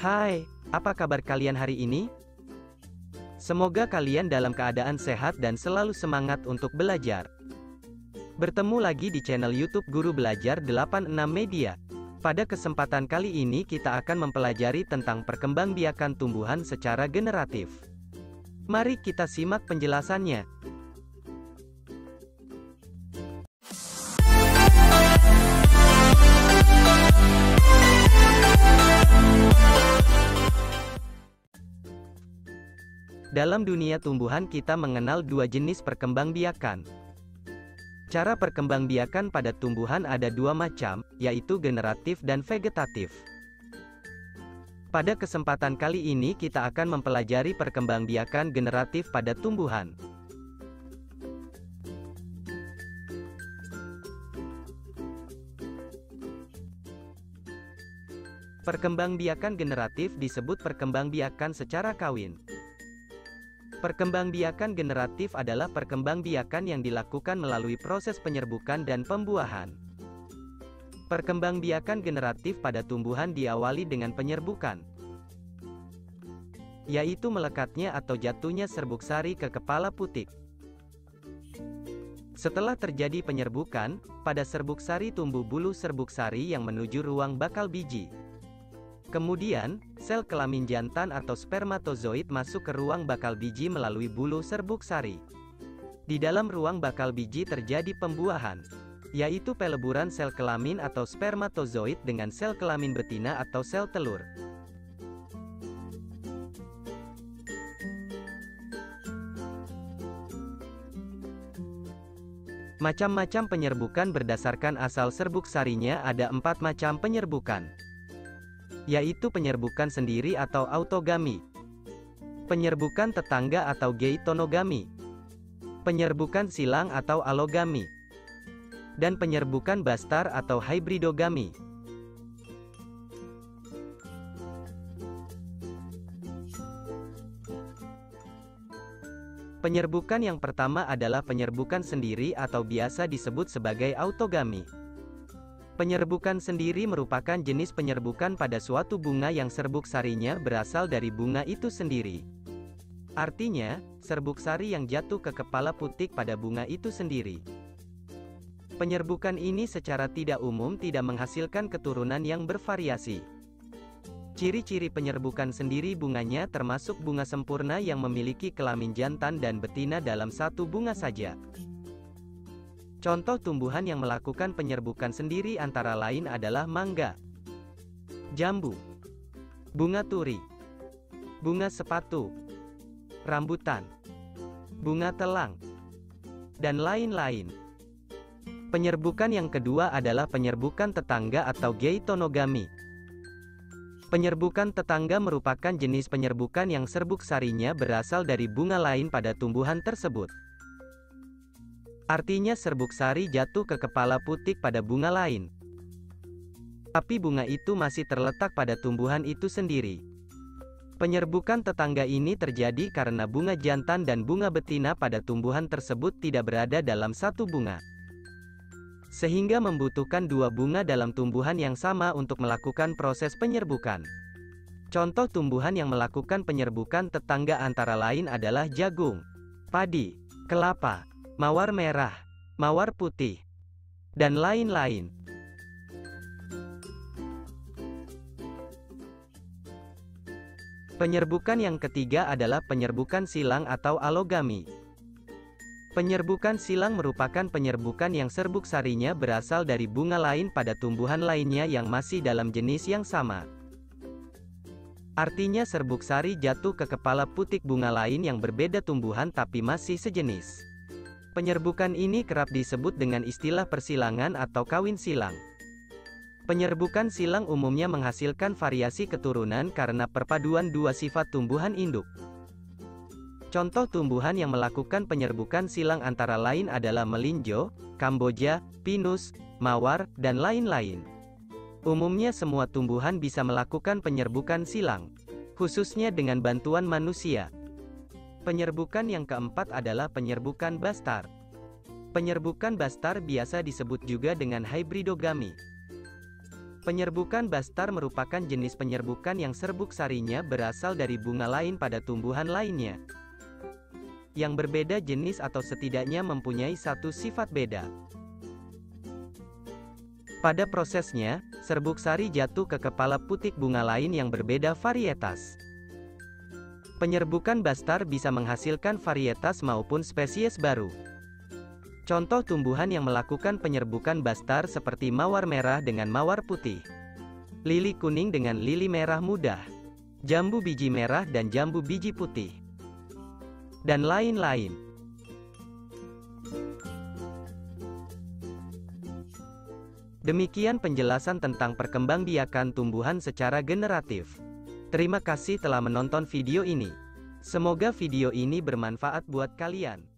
Hai, apa kabar kalian hari ini? Semoga kalian dalam keadaan sehat dan selalu semangat untuk belajar. Bertemu lagi di channel YouTube Guru Belajar 86 Media. Pada kesempatan kali ini kita akan mempelajari tentang perkembangbiakan tumbuhan secara generatif. Mari kita simak penjelasannya. Dalam dunia tumbuhan kita mengenal dua jenis perkembangbiakan. Cara perkembangbiakan pada tumbuhan ada dua macam, yaitu generatif dan vegetatif. Pada kesempatan kali ini kita akan mempelajari perkembangbiakan generatif pada tumbuhan. Perkembangbiakan generatif disebut perkembangbiakan secara kawin. Perkembangbiakan generatif adalah perkembangbiakan yang dilakukan melalui proses penyerbukan dan pembuahan. Perkembangbiakan generatif pada tumbuhan diawali dengan penyerbukan, yaitu melekatnya atau jatuhnya serbuk sari ke kepala putik. Setelah terjadi penyerbukan, pada serbuk sari tumbuh bulu serbuk sari yang menuju ruang bakal biji. Kemudian, sel kelamin jantan atau spermatozoid masuk ke ruang bakal biji melalui bulu serbuk sari. Di dalam ruang bakal biji terjadi pembuahan, yaitu peleburan sel kelamin atau spermatozoid dengan sel kelamin betina atau sel telur. Macam-macam penyerbukan berdasarkan asal serbuk sarinya ada 4 macam penyerbukan, yaitu penyerbukan sendiri atau autogami, penyerbukan tetangga atau geitonogami, penyerbukan silang atau alogami, dan penyerbukan bastar atau hybridogami. Penyerbukan yang pertama adalah penyerbukan sendiri atau biasa disebut sebagai autogami. Penyerbukan sendiri merupakan jenis penyerbukan pada suatu bunga yang serbuk sarinya berasal dari bunga itu sendiri. Artinya, serbuk sari yang jatuh ke kepala putik pada bunga itu sendiri. Penyerbukan ini secara tidak umum tidak menghasilkan keturunan yang bervariasi. Ciri-ciri penyerbukan sendiri bunganya termasuk bunga sempurna yang memiliki kelamin jantan dan betina dalam satu bunga saja. Contoh tumbuhan yang melakukan penyerbukan sendiri antara lain adalah mangga, jambu, bunga turi, bunga sepatu, rambutan, bunga telang, dan lain-lain. Penyerbukan yang kedua adalah penyerbukan tetangga atau geitonogami. Penyerbukan tetangga merupakan jenis penyerbukan yang serbuk sarinya berasal dari bunga lain pada tumbuhan tersebut. Artinya serbuk sari jatuh ke kepala putik pada bunga lain, tapi bunga itu masih terletak pada tumbuhan itu sendiri. Penyerbukan tetangga ini terjadi karena bunga jantan dan bunga betina pada tumbuhan tersebut tidak berada dalam satu bunga, sehingga membutuhkan dua bunga dalam tumbuhan yang sama untuk melakukan proses penyerbukan. Contoh tumbuhan yang melakukan penyerbukan tetangga antara lain adalah jagung, padi, kelapa, mawar merah, mawar putih, dan lain-lain. Penyerbukan yang ketiga adalah penyerbukan silang atau alogami. Penyerbukan silang merupakan penyerbukan yang serbuk sarinya berasal dari bunga lain pada tumbuhan lainnya yang masih dalam jenis yang sama. Artinya serbuk sari jatuh ke kepala putik bunga lain yang berbeda tumbuhan tapi masih sejenis. Penyerbukan ini kerap disebut dengan istilah persilangan atau kawin silang. Penyerbukan silang umumnya menghasilkan variasi keturunan karena perpaduan dua sifat tumbuhan induk. Contoh tumbuhan yang melakukan penyerbukan silang antara lain adalah melinjo, kamboja, pinus, mawar, dan lain-lain. Umumnya semua tumbuhan bisa melakukan penyerbukan silang, khususnya dengan bantuan manusia. Penyerbukan yang keempat adalah penyerbukan bastar. Penyerbukan bastar biasa disebut juga dengan hybridogami. Penyerbukan bastar merupakan jenis penyerbukan yang serbuk sarinya berasal dari bunga lain pada tumbuhan lainnya, yang berbeda jenis atau setidaknya mempunyai satu sifat beda. Pada prosesnya, serbuk sari jatuh ke kepala putik bunga lain yang berbeda varietas. Penyerbukan bastar bisa menghasilkan varietas maupun spesies baru. Contoh tumbuhan yang melakukan penyerbukan bastar seperti mawar merah dengan mawar putih, lili kuning dengan lili merah muda, jambu biji merah dan jambu biji putih, dan lain-lain. Demikian penjelasan tentang perkembangbiakan tumbuhan secara generatif. Terima kasih telah menonton video ini. Semoga video ini bermanfaat buat kalian.